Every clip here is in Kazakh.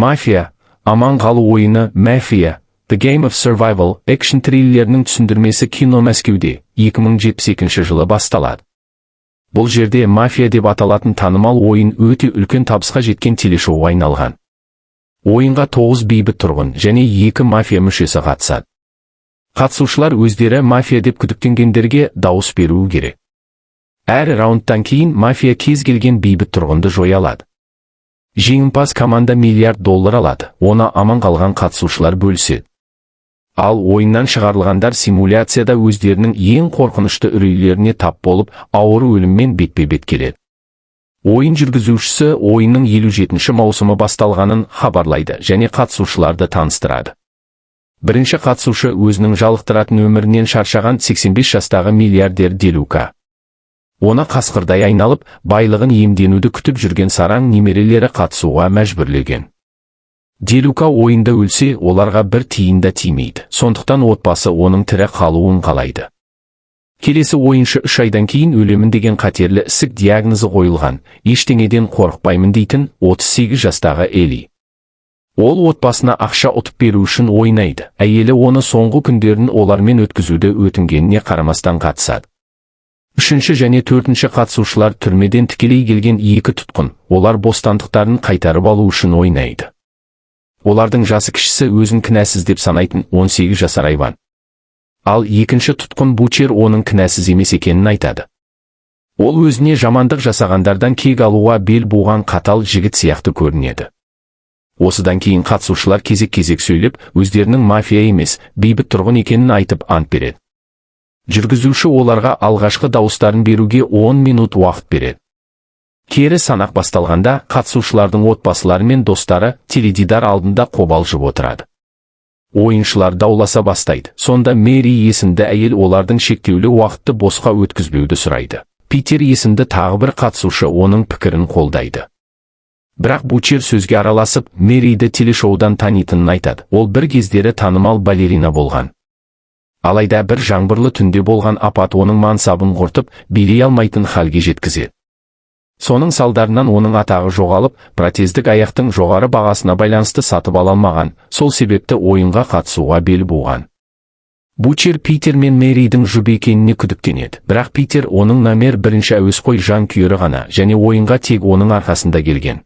Мафия, аман қалу ойыны, Mafia, The Game of Survival, экшн триллерінің түсіндірмесі кино Мәскеуде 2072 жылы басталады. Бұл жерде мафия деп аталатын танымал ойын өте үлкен табысқа жеткен телешоуға айналған. Ойынға 9 бейбіт тұрғын және 2 мафия мүшесі қатысады. Қатысушылар өздері мафия деп күдіктенгендерге дауыс беруі керек. Әр раундтан кейін мафия кез келген бейбіт тұрғынды жоя алады. Жеңімпаз команда $1 миллиард алады, оны аман қалған қатысушылар бөліседі. Ал ойыннан шығарылғандар симуляцияда өздерінің ең қорқынышты үрейлеріне тап болып, ауыр өліммен бетпе-бет келеді. Ойын жүргізушісі ойынның 57-ші маусымы басталғанын хабарлайды және қатысушыларды таныстырады. Бірінші қатысушы өзінің жалықтыратын өмірінен шаршаған 85 жастағы миллиардер Делюка. Оны қасқырдай айналып, байлығын иемденуді күтіп жүрген сараң немерелері қатысуға мәжбүрлеген. Делюка ойында өлсе, оларға бір тиын да тимейді. Сондықтан отбасы оның тірі қалуын қалайды. Келесі ойыншы 3 айдан кейін өлемін деген қатерлі ісік диагнозы қойылған, ештеңеден қорықпаймын дейтін 38 жастағы Эли. Ол отбасына ақша ұтып беру үшін ойнайды. Әйелі оны соңғы күндерін олармен өткізуді өтінгеніне қарамастан қатысады. Үшінші және төртінші қатысушылар түрмеден тікелей келген 2 тұтқын, олар бостандықтарын қайтарып алу үшін ойнайды. Олардың жасы кішісі өзін кінәсіз деп санайтын 18 жасар Айван. Ал екінші тұтқын Бучер оның кінәсіз емес екенін айтады. Ол өзіне жамандық жасағандардан кек алуға бел буған қатал жігіт сияқты көрінеді. Осыдан кейін қатысушылар кезек-кезек сөйлеп, өздерінің мафия емес, бейбіт тұрғын екенін айтып ант береді. Жүргізуші оларға алғашқы дауыстарын беруге 10 минут уақыт береді. Кері санақ басталғанда қатысушылардың отбасылары мен достары теледидар алдында қобалжып отырады. Ойыншылар дауласа бастайды. Сонда Мэри есімді әйел олардың шектеулі уақытты босқа өткізбеуді сұрайды. Питер есімді тағы бір қатысушы оның пікірін қолдайды. Бірақ Бучер сөзге араласып, Мэриді телешоудан танитынын айтады. Ол бір кездері танымал балерина болған. Алайда бір жаңбырлы түнде болған апат оның мансабын құртып, билей алмайтын халге жеткізеді. Соның салдарынан оның атағы жоғалып, протездік аяқтың жоғары бағасына байланысты сатып ала алмаған, сол себепті ойынға қатысуға бел буған. Бучер Питер мен Мэридің жұбы екеніне күдіктенеді, бірақ Питер оның номер 1 әуесқой жанкүйері ғана және ойынға тек оның арқасында келген.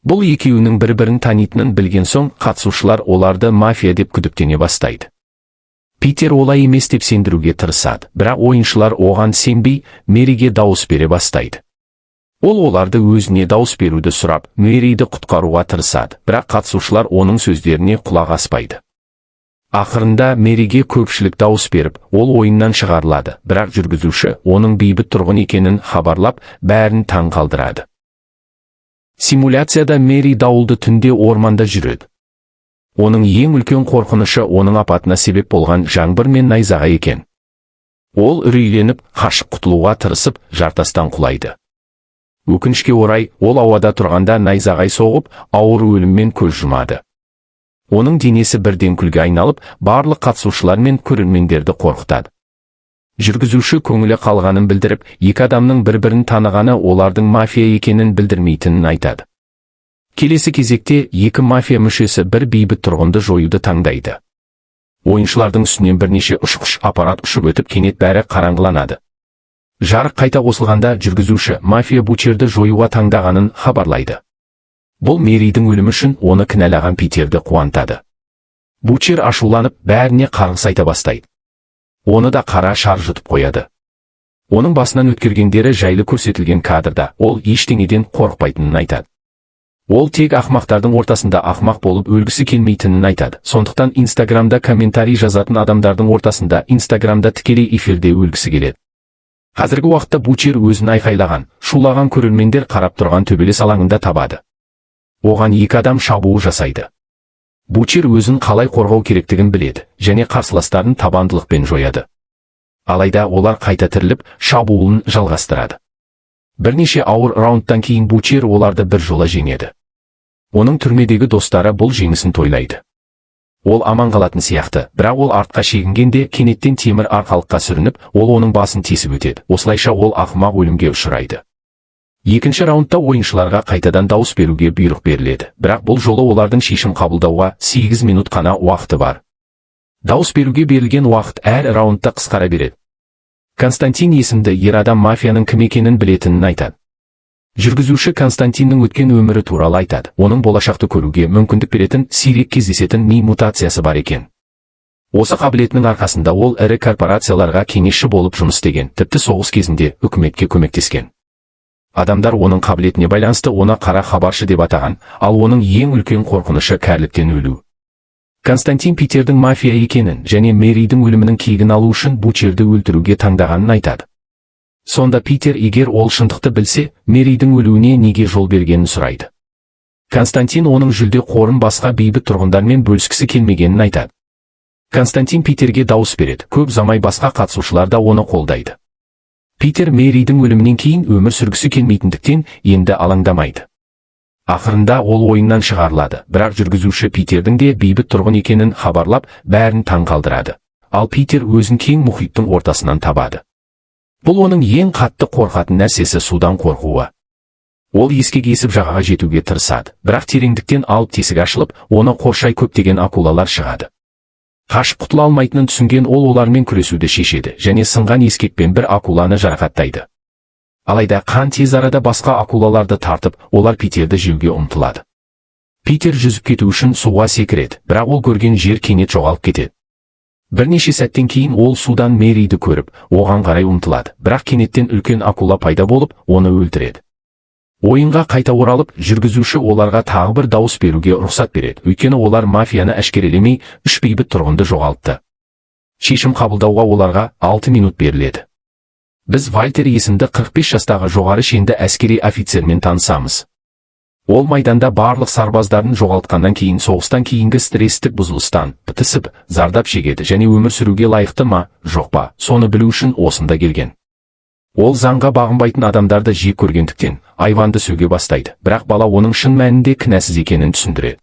Бұл екеуінің бір-бірін танитынын білген соң, қатысушылар оларды мафия деп күдіктене бастайды. Питер олай емес деп сендіруге тырысады, бірақ ойыншылар оған сенбей, Мэриге дауыс бере бастайды. Ол оларды өзіне дауыс беруді сұрап, Мэриді құтқаруға тырысады, бірақ қатысушылар оның сөздеріне құлақ аспайды. Ақырында Мэриге көпшілік дауыс беріп, ол ойыннан шығарылады, бірақ жүргізуші оның бейбіт тұрғын екенін хабарлап, бәрін таң қалдырады. Симуляцияда Мэри дауылды түнде орманда жүреді. Оның ең үлкен қорқынышы оның апатына себеп болған жаңбыр мен найзағай екен. Ол үрейленіп, қашып құтылуға тырысып, жартастан құлайды. Өкінішке орай, ол ауада тұрғанда найзағай соғып, ауыр өліммен көз жұмады. Оның денесі бірден күлге айналып, барлық қатысушылар мен көрермендерді қорқытады. Жүргізуші көңілі қалғанын білдіріп, 2 адамның бір-бірін танығаны олардың мафия екенін білдірмейтінін айтады. Келесі кезекте 2 мафия мүшесі бір бейбіт тұрғынды жоюды таңдайды. Ойыншылардың үстінен бірнеше ұшқыш аппарат ұшып өтіп, кенет бәрі қараңғыланады. Жарық қайта қосылғанда жүргізуші мафия Бучерді жоюға таңдағанын хабарлайды. Бұл Мэридің өлімі үшін оны кінәлаған Питерді қуантады. Бучер ашуланып, бәріне қарғыс айта бастайды. Оны да қара шар жұтып қояды. Оның басынан өткергендері жайлы көрсетілген кадрда ол ештеңеден қорықпайтынын айтады. Ол тек ақмақтардың ортасында ақмақ болып өлгісі келмейтінін айтады. Сондықтан Инстаграмда комментарий жазатын адамдардың ортасында Инстаграмда тікелей эфирде өлгісі келеді. Қазіргі уақытта Бучер өзін айқайлаған, шулаған көрермендер қарап тұрған төбелес алаңында табады. Оған 2 адам шабуыл жасайды. Бучер өзін қалай қорғау керектігін біледі және қарсыластарын табандылықпен жояды. Алайда олар қайта тіріліп, шабуылын жалғастырады. Бірнеше ауыр раундтан кейін Бучер оларды бір жола жеңеді. Оның түрмедегі достары бұл жеңісін тойлайды. Ол аман қалатын сияқты, бірақ ол артқа шегінгенде кенеттен темір арқалыққа сүрініп, ол оның басын тесіп өтеді. Осылайша ол ақымақ өлімге ұшырайды. Екінші раундта ойыншыларға қайтадан дауыс беруге бұйрық беріледі, бірақ бұл жолы олардың шешім қабылдауға 8 минут қана уақыты бар. Дауыс беруге берілген уақыт әр раундта қысқара береді. Константин есімді ер адам мафияның кім екенін білетінін айтады. Жүргізуші Константиннің өткен өмірі туралы айтады. Оның болашақты көруге мүмкіндік беретін сирек кездесетін ми мутациясы бар екен. Осы қабілетінің арқасында ол ірі корпорацияларға кеңесші болып жұмыс істеген, тіпті соғыс кезінде үкіметке көмектескен. Адамдар оның қабілетіне байланысты оны қара хабаршы деп атаған, ал оның ең үлкен қорқынышы кәріліктен өлу. Константин Питердің мафия екенін және Мэридің өлімінің кегін алу үшін Бучерді өлтіруге таңдағанын айтады. Сонда Питер егер ол шындықты білсе, Мэридің өлуіне неге жол бергенін сұрайды. Константин оның жүлде қорын басқа бейбіт тұрғындармен бөліскісі келмегенін айтады. Константин Питерге дауыс береді, көп замай басқа қатысушылар да оны қолдайды. Питер Мэридің өлімінен кейін өмір сүргісі келмейтіндіктен енді алаңдамайды. Ақырында ол ойыннан шығарылады, бірақ жүргізуші Питердің де бейбіт тұрғын екенін хабарлап, бәрін таң қалдырады. Ал Питер өзін кең мұхиттың ортасынан табады. Бұл оның ең қатты қорқатын нәрсесі судан қорқуы. Ол ескек есіп жағаға жетуге тырысады, бірақ тереңдіктен алып тесік ашылып, оны қоршай көптеген акулалар шығады. Қашып құтыла алмайтынын түсінген ол олармен күресуді шешеді және сынған ескекпен бір акуланы жарақаттайды. Алайда қан тез арада басқа акулаларды тартып, олар Питерді жеуге ұмтылады. Питер жүзіп кету үшін суға секіреді, бірақ ол көрген жер кенет жоғалып кетеді. Бірнеше сәттен кейін ол судан Мэриді көріп, оған қарай ұмтылады, бірақ кенеттен үлкен акула пайда болып, оны өлтіреді. Ойынға қайта оралып, жүргізуші оларға тағы бір дауыс беруге рұқсат береді, өйткені олар мафияны әшкерелемей, 3 бейбіт тұрғынды жоғалтты. Шешім қабылдауға оларға 6 минут беріледі. Біз Вальтер есімді 45 жастағы жоғары шенді әскери офицермен танысамыз. Ол майданда барлық сарбаздарын жоғалтқаннан кейін соғыстан кейінгі стресстік бұзылыстан бітісіп, зардап шегеді және өмір сүруге лайықты ма, жоқ па, соны білу үшін осында келген. Ол заңға бағынбайтын адамдарды жек көргендіктен айванды сөге бастайды, бірақ бала оның шын мәнінде кінәсіз екенін түсіндіреді.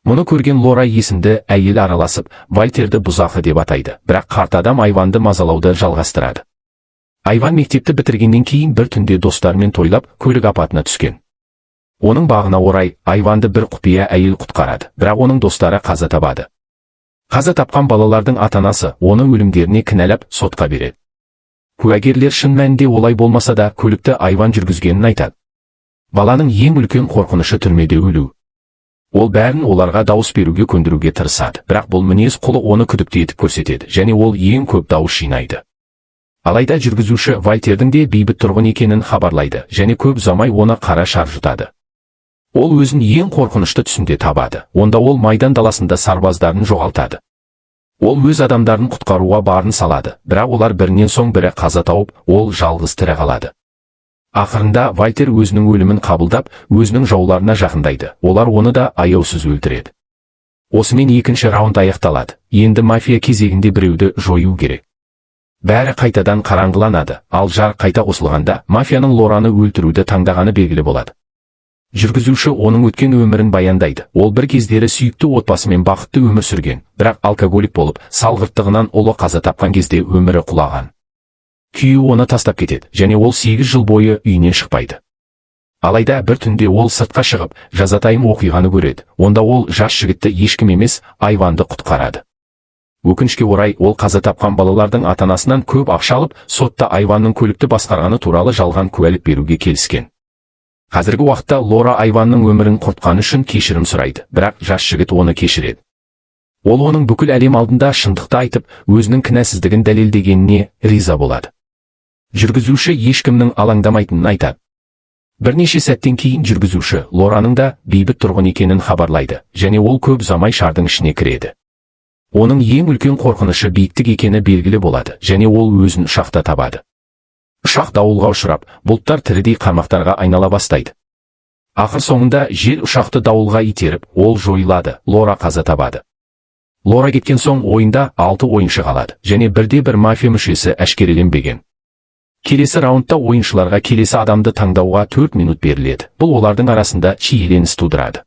Мұны көрген Лора есімді әйел араласып, Вальтерді бұзақы деп атайды, бірақ қарт адам айванды мазалауды жалғастырады. Айван мектепті бітіргеннен кейін бір түнде достарымен тойлап, көлік апатына түскен. Оның бағына орай, айванды бір құпия әйел құтқарады, бірақ оның достары қаза табады. Қаза тапқан балалардың ата-анасы оны өлімдеріне кінәлап сотқа береді. Куәгерлер шын мәнінде олай болмаса да көлікті айван жүргізгенін айтады. Баланың ең үлкен қорқынышы түрмеде өлу. Ол бәрін оларға дауыс беруге көндіруге тырысады, бірақ бұл мінез құлы оны күдікті етіп көрсетеді және ол ең көп дауыс жинайды. Алайда жүргізуші Вальтердің де бейбіт тұрғын екенін хабарлайды және көп ұзамай оны қара шар жұтады. Ол өзін ең қорқынышты түсінде табады, онда ол майдан даласында сарбаздарын жоғалтады. Ол өз адамдарын құтқаруға барын салады, бірақ олар бірінен соң бірі қаза тауып, ол жалғыз тірі қалады. Ақырында Вальтер өзінің өлімін қабылдап, өзінің жауларына жақындайды, олар оны да аяусыз өлтіреді. Осымен екінші раунд аяқталады, енді мафия кезегінде біреуді жою керек. Бәрі қайтадан қараңғыланады, ал жар қайта қосылғанда мафияның Лораны өлтіруді таңдағаны белгілі болады. Жүргізуші оның өткен өмірін баяндайды. Ол бір кездері сүйікті отбасымен бақытты өмір сүрген, бірақ алкоголик болып, салғырттығынан ұлы қаза тапқан кезде өмірі құлаған. Күйеуі оны тастап кетеді, және ол 8 жыл бойы үйінен шықпайды. Алайда бір түнде ол сыртқа шығып, жазатайым оқиғаны көреді. Онда ол жас жігітті ешкім емес, айванды құтқарады. Өкінішке орай, ол қаза тапқан балалардың ата-анасынан көп ақша алып, сотта айванның көлікті басқарғаны туралы жалған куәлік беруге келіскен. Қазіргі уақытта Лора айванның өмірін құртқаны үшін кешірім сұрайды, бірақ жас жігіт оны кешіреді. Ол оның бүкіл әлем алдында шындықты айтып, өзінің кінәсіздігін дәлелдегеніне риза болады. Жүргізуші ешкімнің алаңдамайтынын айтады. Бірнеше сәттен кейін жүргізуші Лораның да бейбіт тұрғын екенін хабарлайды, және ол көп ұзамай шардың ішіне кіреді. Оның ең үлкен қорқынышы биіктік екені белгілі болады, және ол өзін ұшақта табады. Ұшақ дауылға ұшырап, бұлттар тірідей қармақтарға айнала бастайды. Ақыр соңында жел ұшақты дауылға итеріп, ол жойылады, Лора қаза табады. Лора кеткен соң ойында 6 ойыншы қалады, және бірде-бір мафия мүшесі әшкереленбеген. Келесі раундта ойыншыларға келесі адамды таңдауға 4 минут беріледі. Бұл олардың арасында шиеленіс тудырады.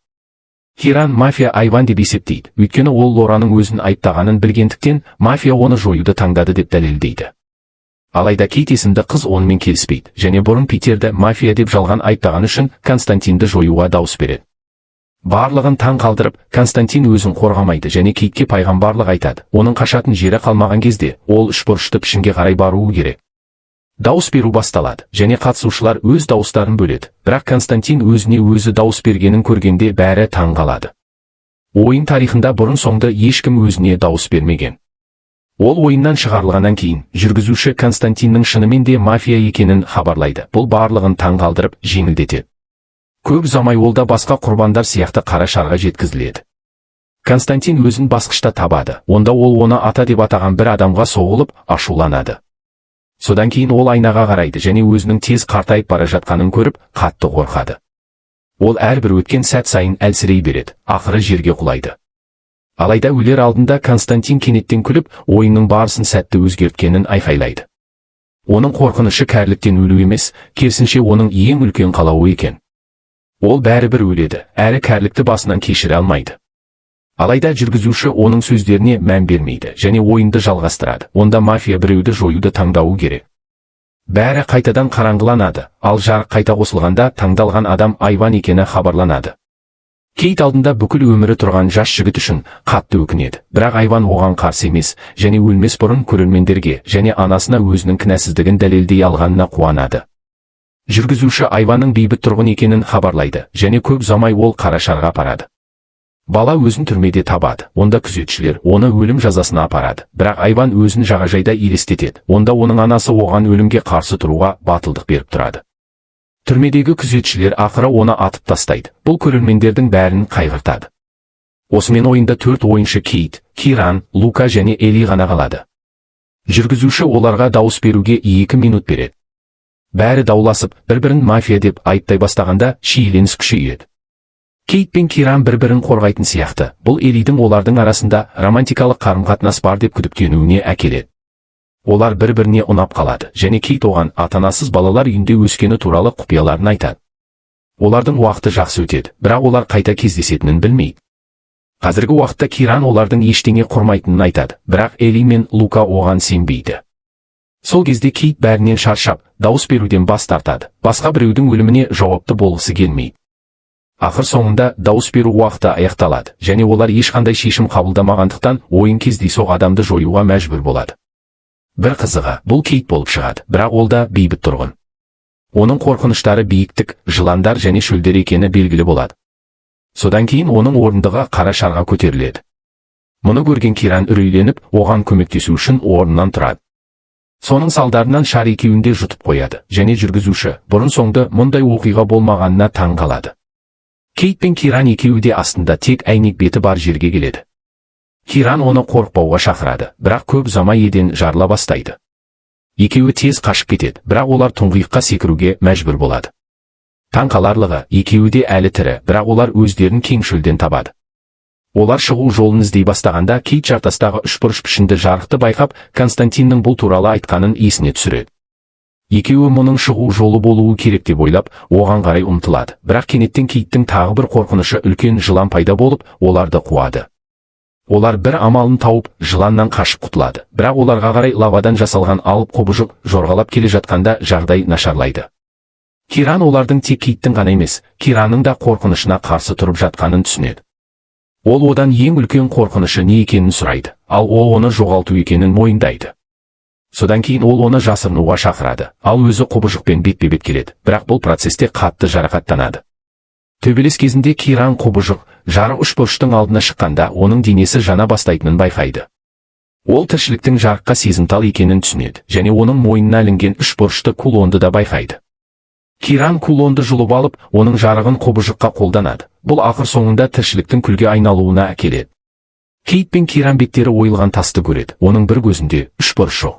Хиран мафия айван деп есептейді, өйткені ол Лораның өзін айыптағанын білгендіктен мафия оны жоюды таңдады деп дәлелдейді. Алайда Кейт есімді қыз онымен келіспейді және бұрын Питерді мафия деп жалған айыптаған үшін Константинді жоюға дауыс береді. Барлығын таң қалдырып, Константин өзін қорғамайды және Кейтке пайғамбарлық айтады. Оның қашатын жері қалмаған кезде, ол үшбұрышты пішінге қарай баруы керек. Дауыс беру басталады және қатысушылар өз дауыстарын бөледі, бірақ Константин өзіне өзі дауыс бергенін көргенде бәрі таң қалады. Ойын тарихында бұрын-соңды ешкім өзіне дауыс бермеген. Ол ойыннан шығарылғаннан кейін, жүргізуші Константиннің шынымен де мафия екенін хабарлайды. Бұл барлығын таң қалдырып, жеңілдетеді. Көп ұзамай ол да басқа құрбандар сияқты қара шарға жеткізіледі. Константин өзін басқышта табады. Онда ол оны ата деп атаған бір адамға соғылып, ашуланады. Содан кейін ол айнаға қарайды және өзінің тез қартайып бара жатқанын көріп, қатты қорқады. Ол әрбір өткен сәт сайын әлсірей береді, ақыры жерге құлайды. Алайда өлер алдында Константин кенеттен күліп, ойынның барысын сәтті өзгерткенін айқайлайды. Оның қорқынышы кәріліктен өлу емес, керісінше оның ең үлкен қалауы екен. Ол бәрібір өледі, әрі кәрілікті басынан кешіре алмайды. Алайда жүргізуші оның сөздеріне мән бермейді және ойынды жалғастырады. Онда мафия біреуді жоюды таңдауы керек. Бәрі қайтадан қараңғыланады, ал жарық қайта қосылғанда таңдалған адам Айван екені хабарланады. Кейт алдында бүкіл өмірі тұрған жас жігіт үшін қатты өкінеді, бірақ Айван оған қарсы емес және өлмес бұрын көрермендерге және анасына өзінің кінәсіздігін дәлелдей алғанына қуанады. Жүргізуші Айванның бейбіт тұрғын екенін хабарлайды және көп ұзамай ол қара шарға апарады. Бала өзін түрмеде табады, онда күзетшілер оны өлім жазасына апарады, бірақ Айван өзін жағажайда елестетеді, онда оның анасы оған өлімге қарсы тұруға батылдық беріп тұрады. Түрмедегі күзетшілер ақыры оны атып тастайды, бұл көрермендердің бәрін қайғыртады. Осымен ойында 4 ойыншы Кейт, Киран, Лука және Эли ғана қалады. Жүргізуші оларға дауыс беруге 2 минут береді. Бәрі дауласып, бір-бірін мафия деп айыптай бастағанда шиеленіс күшейеді. Кейт пен Киран бір-бірін қорғайтын сияқты, бұл Элидің олардың арасында романтикалық қарым-қатынас бар деп күдіктенуіне әкеледі. Олар бір-біріне ұнап қалады және Кейт оған ата-анасыз балалар үйінде өскені туралы құпияларын айтады. Олардың уақыты жақсы өтеді, бірақ олар қайта кездесетінін білмейді. Қазіргі уақытта Киран олардың ештеңе құрмайтынын айтады, бірақ Эли мен Лука оған сенбейді. Сол кезде Кейт бәрінен шаршап, дауыс беруден бас тартады, басқа біреудің өліміне жауапты болғысы келмейді. Ақыр соңында дауыс беру уақыты аяқталады және олар ешқандай шешім қабылдамағандықтан ойын кездейсоқ адамды жоюға мәжбүр болады. Бір қызығы, бұл Кейт болып шығады, бірақ ол да бейбіт тұрғын. Оның қорқыныштары биіктік, жыландар және шөлдер екені белгілі болады. Содан кейін оның орындығы қара шарға көтеріледі. Мұны көрген Киран үрейленіп, оған көмектесу үшін орнынан тұрады. Соның салдарынан шар екеуін де жұтып қояды және жүргізуші бұрын-соңды мұндай оқиға болмағанына таң қалады. Кейт пен Киран екеуі де астында тек әйнек беті бар жерге келеді. Киран оны қорықпауға шақырады, бірақ көп ұзамай еден жарыла бастайды. Екеуі тез қашып кетеді, бірақ олар тұңғиыққа секіруге мәжбүр болады. Таң қаларлығы, екеуі де әлі тірі, бірақ олар өздерін кең шөлден табады. Олар шығу жолын іздей бастағанда Кейт жартастағы үшбұрыш пішінді жарықты байқап, Константиннің бұл туралы айтқанын есіне түсіреді. Екеуі мұның шығу жолы болуы керек деп ойлап, оған қарай ұмтылады, бірақ кенеттен Кейттің тағы бір қорқынышы үлкен жылан пайда болып, оларды қуады. Олар бір амалын тауып, жыланнан қашып құтылады, бірақ оларға қарай лавадан жасалған алып қобыжық жорғалап келе жатқанда жағдай нашарлайды. Киран олардың тек Кейттің ғана емес, Киранның да қорқынышына қарсы тұрып жатқанын түсінеді. Ол одан ең үлкен қорқынышы не екенін сұрайды, ал ол оны жоғалту екенін мойындайды. Содан кейін ол оны жасырынуға шақырады, ал өзі қобыжықпен бетпе-бет келеді, бірақ бұл процесте қатты жарақаттанады. Төбелес кезінде Киран қобыжық, жарық үшбұрыштың алдына шыққанда оның денесі жана бастайтынын байқайды. Ол тіршіліктің жарыққа сезімтал екенін түсінеді, және оның мойнына ілінген үшбұрышты кулонды да байқайды. Киран кулонды жұлып алып, оның жарығын қобыжыққа қолданады. Бұл ақыр соңында тіршіліктің күлге айналуына әкеледі. Кейт пен Киран беттері ойылған тасты көреді, оның бір көзінде үшбұрыш жоқ.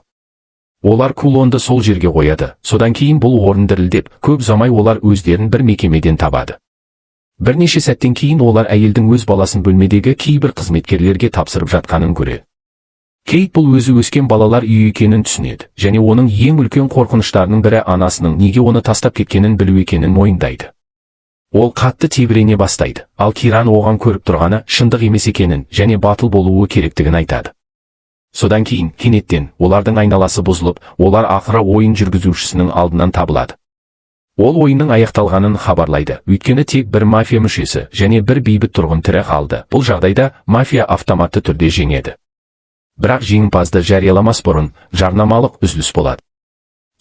Олар кулонды сол жерге қояды, содан кейін бұл орын дірілдеп, көп ұзамай олар өздерін бір мекемеден табады. Бірнеше сәттен кейін олар әйелдің өз баласын бөлмедегі кейбір қызметкерлерге тапсырып жатқанын көреді. Кейт бұл өзі өскен балалар үйі екенін түсінеді, және оның ең үлкен қорқыныштарының бірі анасының неге оны тастап кеткенін білу екенін мойындайды. Ол қатты тебірене бастайды, ал Киран оған көріп тұрғаны шындық емес екенін және батыл болуы керектігін айтады. Содан кейін, кенеттен, олардың айналасы бұзылып, олар ақыры ойын жүргізушісінің алдынан табылады. Ол ойынның аяқталғанын хабарлайды, өйткені тек бір мафия мүшесі және бір бейбіт тұрғын тірі қалды. Бұл жағдайда мафия автоматты түрде жеңеді. Бірақ жеңімпазды жарияламас бұрын жарнамалық үзіліс болады.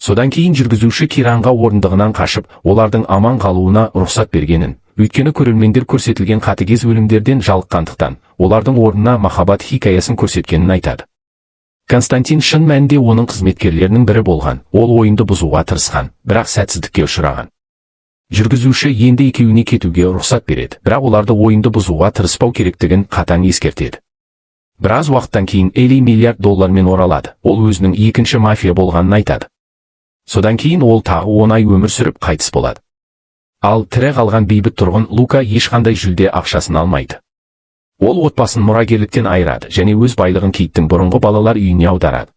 Содан кейін жүргізуші Киранға орындығынан қашып, олардың аман қалуына рұқсат бергенін, өйткені көрермендер көрсетілген қатыгез өлімдерден жалыққандықтан, олардың орнына махаббат хикаясын көрсеткенін айтады. Константин шын мәнінде оның қызметкерлерінің бірі болған, ол ойынды бұзуға тырысқан, бірақ сәтсіздікке ұшыраған. Жүргізуші енді екеуіне кетуге рұқсат береді, бірақ оларды ойынды бұзуға тырыспау керектігін қатаң ескертеді. Біраз уақыттан кейін Эли $1 миллиард оралады, ол өзінің екінші мафия болғанын айтады. Содан кейін ол тағы 10 ай өмір сүріп қайтыс болады. Ал тірі қалған бейбіт тұрғын Лука ешқандай жүлде ақшасын алмайды. Ол отбасын мұрагерліктен айырады және өз байлығын Кейттің бұрынғы балалар үйіне аударады.